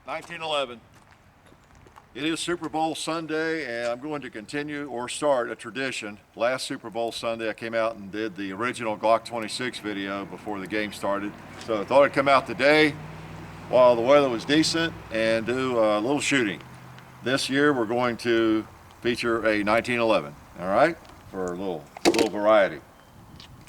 1911. It is Super Bowl Sunday, and I'm going to continue or start a tradition. Last Super Bowl Sunday, I came out and did the original Glock 26 video before the game started. So I thought I'd come out today while the weather was decent and do a little shooting. This year, we're going to feature a 1911, all right, for a little variety.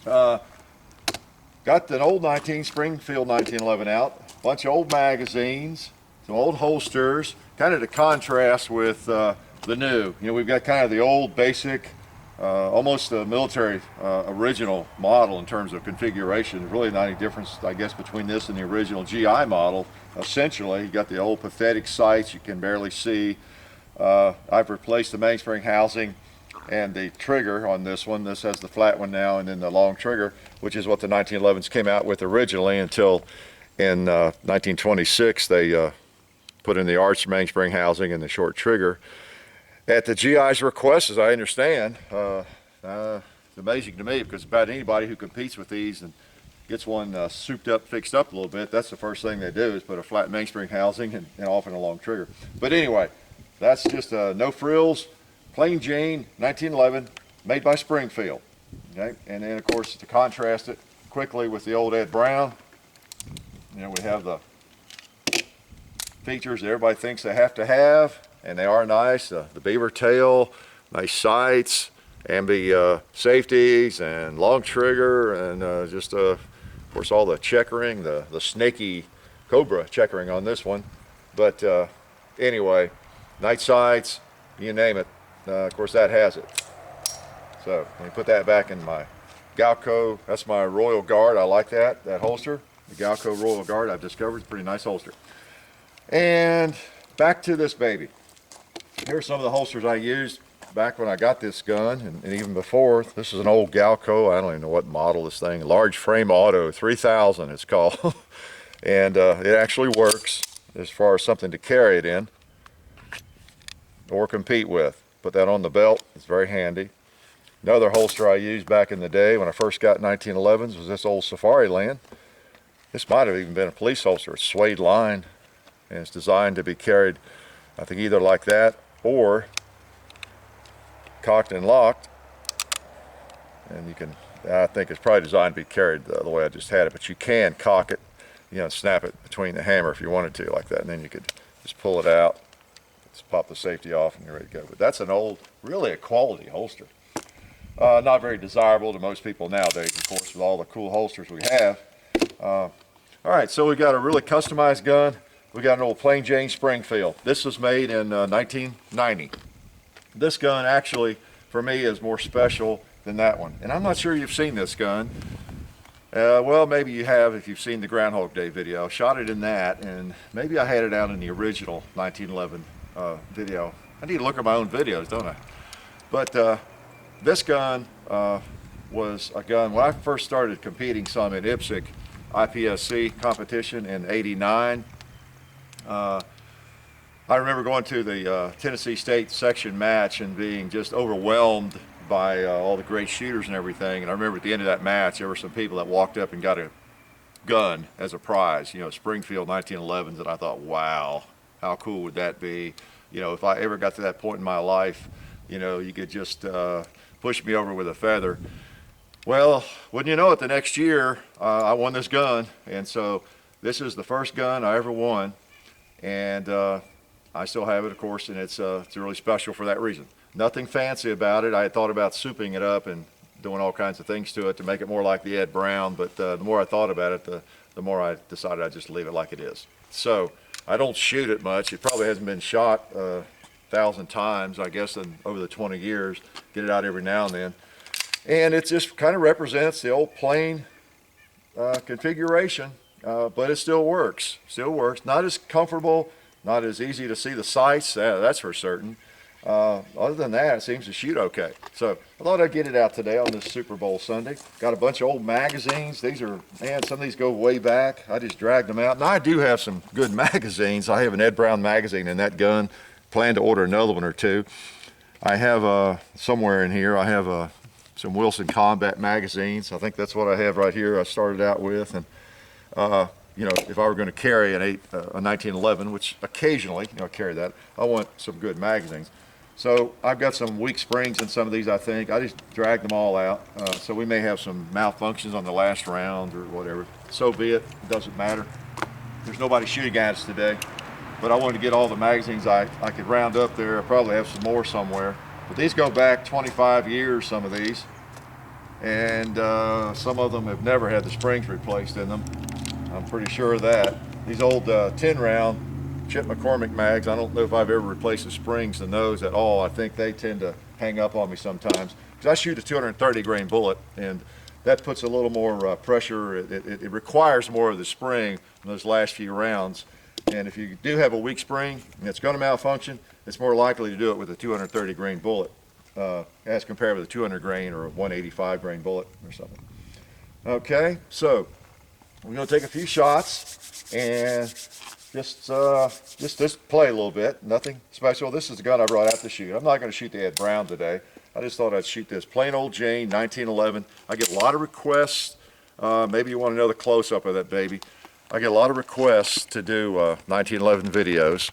Got an old Springfield 1911 out, a bunch of old magazines, some old holsters, kind of to contrast with the new. You know, we've got kind of the old basic, almost the military original model in terms of configuration. There's really not any difference, I guess, between this and the original GI model. Essentially, you got the old pathetic sights you can barely see. I've replaced the mainspring housing and the trigger on this one. This has the flat one now, and then the long trigger, which is what the 1911s came out with originally, until in 1926 they put in the arched mainspring housing and the short trigger at the GI's request, as I understand. It's amazing to me, because about anybody who competes with these and gets one souped up, fixed up a little bit, that's the first thing they do, is put a flat mainspring housing and often a long trigger. But anyway, that's just no frills, plain Jane 1911, made by Springfield. Okay, and then of course, to contrast it quickly with the old Ed Brown, you know, we have the features that everybody thinks they have to have, and they are nice. The beaver tail, nice sights, ambi safeties, and long trigger, and just of course all the checkering, the snaky cobra checkering on this one. But anyway, night sights, you name it. Of course, that has it. So let me put that back in my Galco. That's my Royal Guard. I like that holster. The Galco Royal Guard, I've discovered, it's a pretty nice holster. And back to this baby. Here's some of the holsters I used back when I got this gun, and even before. This is an old Galco. I don't even know what model this thing. Large frame auto 3000 it's called. And it actually works as far as something to carry it in or compete with. Put that on the belt, it's very handy. Another holster I used back in the day when I first got 1911s was this old Safari Land. This might have even been a police holster. It's suede lined, and it's designed to be carried, I think, either like that or cocked and locked. And you can, I think it's probably designed to be carried the way I just had it, but you can cock it, you know, snap it between the hammer if you wanted to, like that, and then you could just pull it out. Just pop the safety off and you're ready to go. But that's an old, really a quality holster. Not very desirable to most people nowadays, of course, with all the cool holsters we have. All right, so we got a really customized gun. We got an old plain Jane Springfield. This was made in 1990. This gun actually, for me, is more special than that one. And I'm not sure you've seen this gun. Well, maybe you have if you've seen the Groundhog Day video. I shot it in that, and maybe I had it out in the original 1911 video. I need to look at my own videos, don't I? But this gun was a gun, when I first started competing some at IPSC, IPSC competition in '89. I remember going to the Tennessee State section match and being just overwhelmed by all the great shooters and everything. And I remember at the end of that match, there were some people that walked up and got a gun as a prize, you know, Springfield 1911s, and I thought, wow, how cool would that be? You know, if I ever got to that point in my life, you know, you could just push me over with a feather. Well, wouldn't you know it, the next year I won this gun, and so this is the first gun I ever won, and I still have it, of course, and it's really special for that reason. Nothing fancy about it. I had thought about souping it up and doing all kinds of things to it to make it more like the Ed Brown, but the more I thought about it, the more I decided I'd just leave it like it is. So I don't shoot it much. It probably hasn't been shot 1,000 times, I guess, over the 20 years. Get it out every now and then. And it just kind of represents the old plain configuration, but it still works. Still works. Not as comfortable, not as easy to see the sights, that's for certain. Other than that, it seems to shoot okay. So I thought I'd get it out today on this Super Bowl Sunday. Got a bunch of old magazines. These are, man, some of these go way back. I just dragged them out. Now I do have some good magazines. I have an Ed Brown magazine in that gun. Plan to order another one or two. I have somewhere in here, I have some Wilson Combat magazines. I think that's what I have right here. I started out with, and you know, if I were going to carry a 1911, which occasionally, you know, I carry that, I want some good magazines. So I've got some weak springs in some of these, I think. I just dragged them all out. So we may have some malfunctions on the last round or whatever. So be it. It doesn't matter. There's nobody shooting at us today. But I wanted to get all the magazines I could round up there. I probably have some more somewhere. But these go back 25 years, some of these. And some of them have never had the springs replaced in them. I'm pretty sure of that. These old 10-round Chip McCormick mags, I don't know if I've ever replaced the springs in those at all. I think they tend to hang up on me sometimes. Because I shoot a 230 grain bullet, and that puts a little more pressure. It requires more of the spring in those last few rounds. And if you do have a weak spring and it's going to malfunction, it's more likely to do it with a 230 grain bullet as compared with a 200 grain or a 185 grain bullet or something. Okay, so we're going to take a few shots and just play a little bit. Nothing special. This is the gun I brought out to shoot. I'm not going to shoot the Ed Brown today. I just thought I'd shoot this plain old Jane 1911. I get a lot of requests. Maybe you want to know the close-up of that baby. I get a lot of requests to do 1911 videos,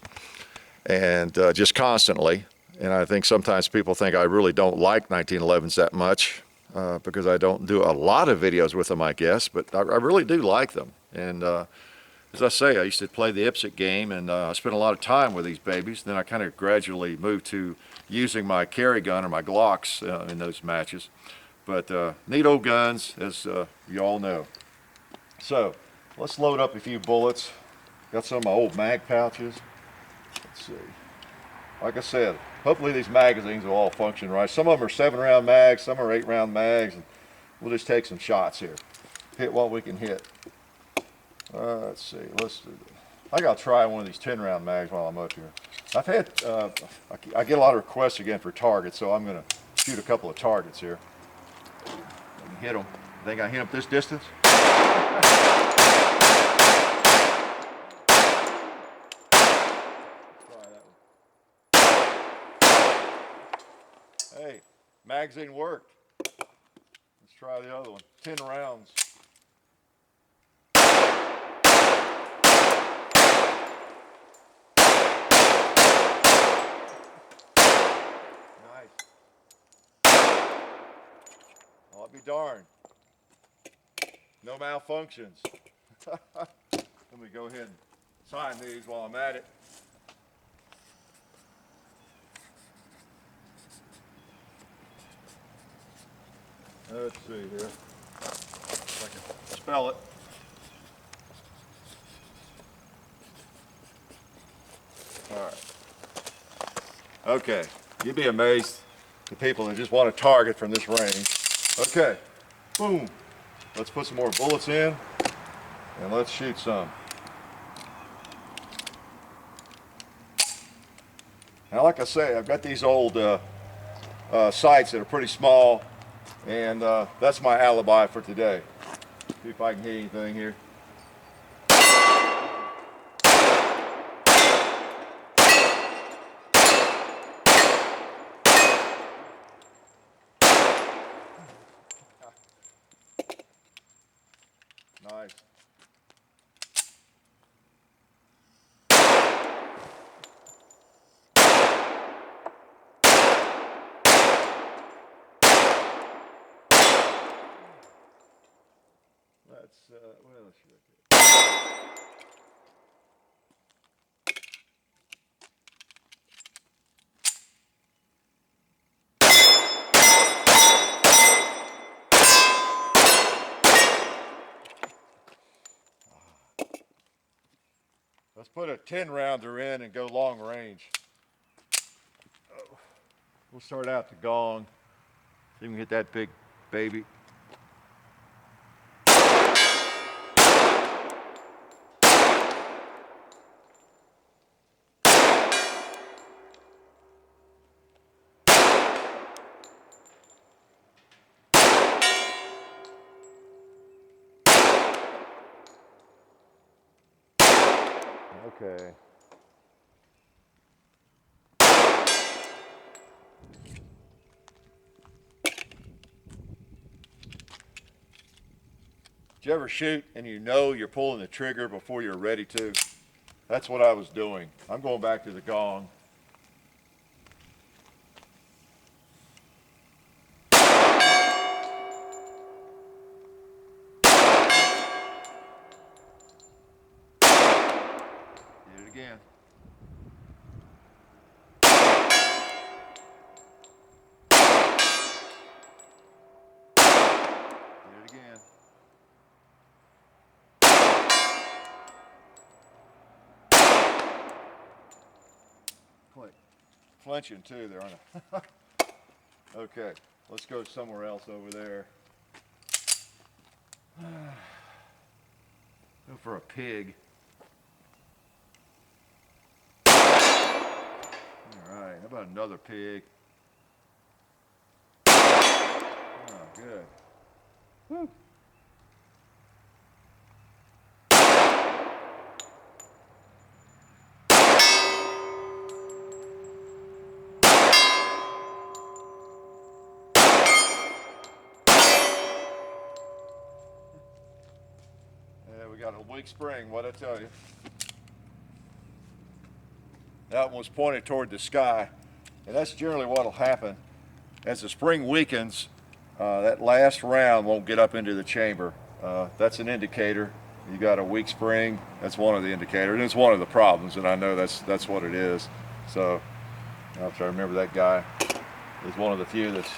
and just constantly. And I think sometimes people think I really don't like 1911s that much because I don't do a lot of videos with them, I guess. But I really do like them. And as I say, I used to play the IPSC game, and I spent a lot of time with these babies. Then I kind of gradually moved to using my carry gun or my Glocks in those matches. But neat old guns, as you all know. So let's load up a few bullets. Got some of my old mag pouches. Let's see. Like I said, hopefully these magazines will all function right. Some of them are 7-round mags, some are 8-round mags, and we'll just take some shots here. Hit what we can hit. Let's see, let's do this. I gotta try one of these 10-round mags while I'm up here. I've had, I get a lot of requests again for targets, so I'm gonna shoot a couple of targets here. Let me hit them. Think I hit them this distance? Hey, magazine worked. Let's try the other one. 10 rounds. Nice. I'll be darned. No malfunctions. Let me go ahead and sign these while I'm at it. Let's see here. If I can spell it. All right. Okay. You'd be amazed the people that just want a target from this range. Okay. Boom. Let's put some more bullets in and let's shoot some. Now, like I say, I've got these old sights that are pretty small, and that's my alibi for today. See if I can hit anything here. Nice. Let's, what else should I do? Let's put a 10-rounder in and go long range. We'll start out the gong. See if we can hit that big baby. Okay. you ever shoot and you know you're pulling the trigger before you're ready to? That's what I was doing. I'm going back to the gong. Hit it again. Hit it again. Click. Flinching too there, aren't I? Okay, let's go somewhere else over there. Go for a pig. All right, how about another pig? Oh, good. Woo. Yeah, we got a weak spring, what'd I tell you? That one was pointed toward the sky, and that's generally what'll happen. As the spring weakens, that last round won't get up into the chamber. That's an indicator. You got a weak spring. That's one of the indicators. And it's one of the problems, and I know that's what it is. So I have to remember that guy is one of the few that's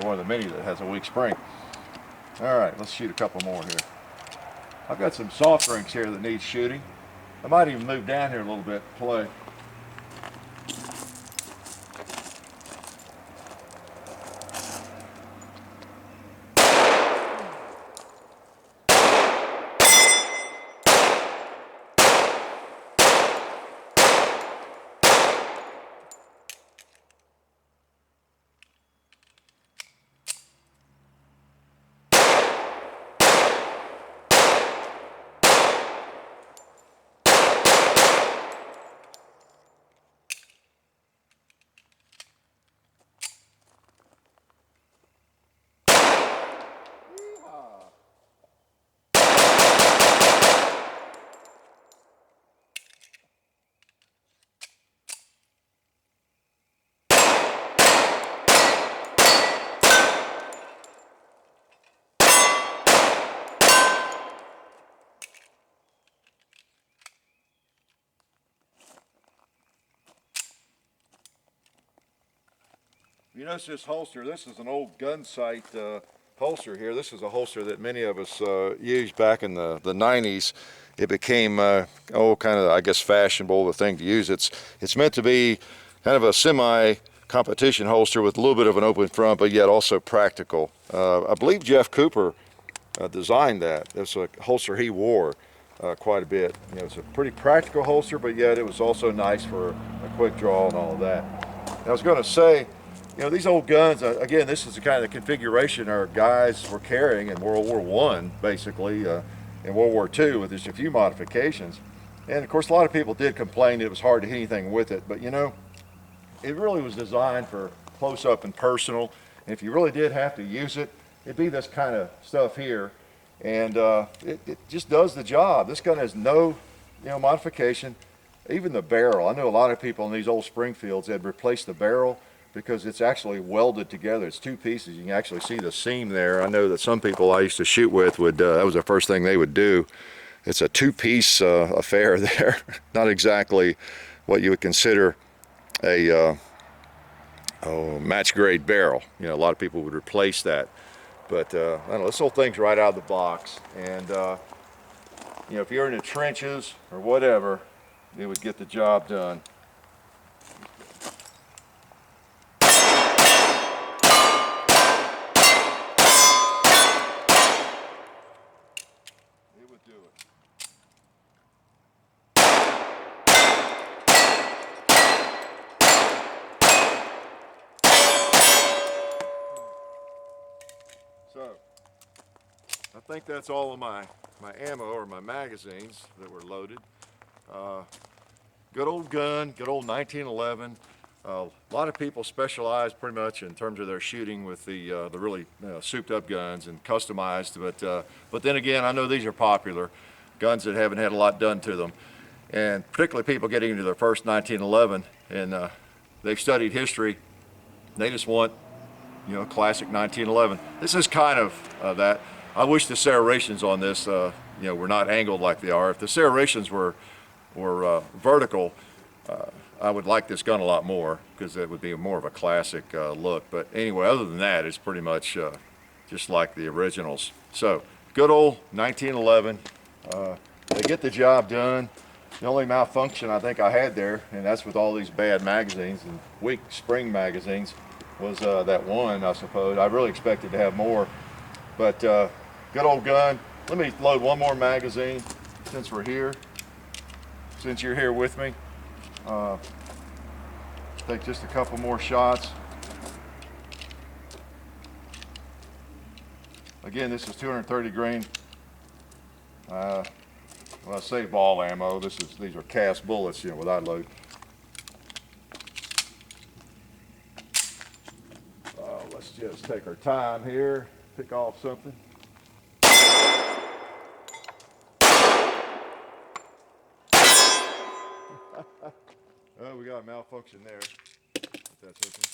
one of the many that has a weak spring. All right, let's shoot a couple more here. I've got some soft drinks here that need shooting. I might even move down here a little bit and play. You notice this holster, this is an old gun sight holster here. This is a holster that many of us used back in the 90s. It became, kind of, I guess, fashionable, the thing to use. It's meant to be kind of a semi-competition holster with a little bit of an open front, but yet also practical. I believe Jeff Cooper designed that. It's a holster he wore quite a bit. You know, it's a pretty practical holster, but yet it was also nice for a quick draw and all of that. And I was going to say, you know, these old guns, again, this is the kind of configuration our guys were carrying in World War I, basically, in World War II, with just a few modifications. And of course, a lot of people did complain it was hard to hit anything with it, but you know, it really was designed for close-up and personal. And if you really did have to use it, it'd be this kind of stuff here. And it just does the job. This gun has no, you know, modification. Even the barrel, I know a lot of people in these old Springfields had replaced the barrel because it's actually welded together. It's two pieces. You can actually see the seam there. I know that some people I used to shoot with would, that was the first thing they would do. It's a two-piece affair there. Not exactly what you would consider a match grade barrel. You know, a lot of people would replace that. But I don't know, this whole thing's right out of the box. And you know, if you're in the trenches or whatever, it would get the job done. It would do it. So, I think that's all of my ammo or my magazines that were loaded. Good old gun, good old 1911. A lot of people specialize pretty much in terms of their shooting with the really souped up guns and customized, but then again, I know these are popular guns that haven't had a lot done to them, and particularly people getting into their first 1911 and they've studied history. They just want, classic 1911. This is kind of that. I wish the serrations on this, were not angled like they are. If the serrations were vertical, I would like this gun a lot more because it would be more of a classic look. But anyway, other than that, it's pretty much just like the originals. So good old 1911. They get the job done. The only malfunction I think I had there, and that's with all these bad magazines and weak spring magazines, was that one, I suppose. I really expected to have more, but good old gun. Let me load one more magazine since we're here, since you're here with me. Take just a couple more shots. Again, this is 230 grain. Well, I say ball ammo. These are cast bullets, without load. Let's just take our time here, pick off something. Oh, we got a malfunction there. If that's okay.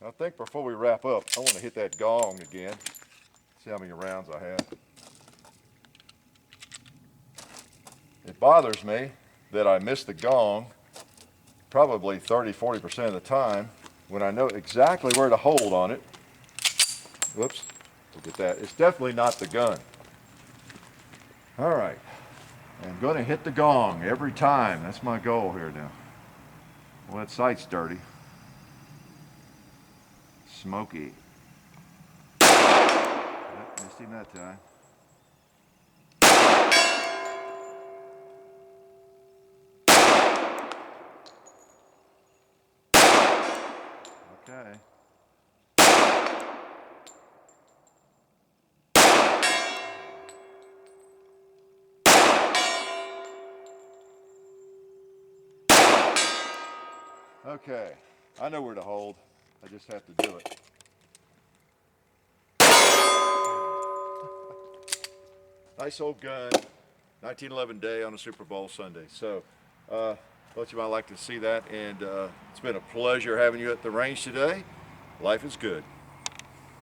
I think before we wrap up, I want to hit that gong again. See how many rounds I have. It bothers me that I miss the gong probably 30–40% of the time when I know exactly where to hold on it. Whoops, look at that. It's definitely not the gun. All right, I'm going to hit the gong every time. That's my goal here now. Well, that sight's dirty. Smoky. Yep, missed him that time. Okay. Okay, I know where to hold. I just have to do it. Nice old gun, 1911 day on a Super Bowl Sunday. So, thought you might like to see that, and it's been a pleasure having you at the range today. Life is good.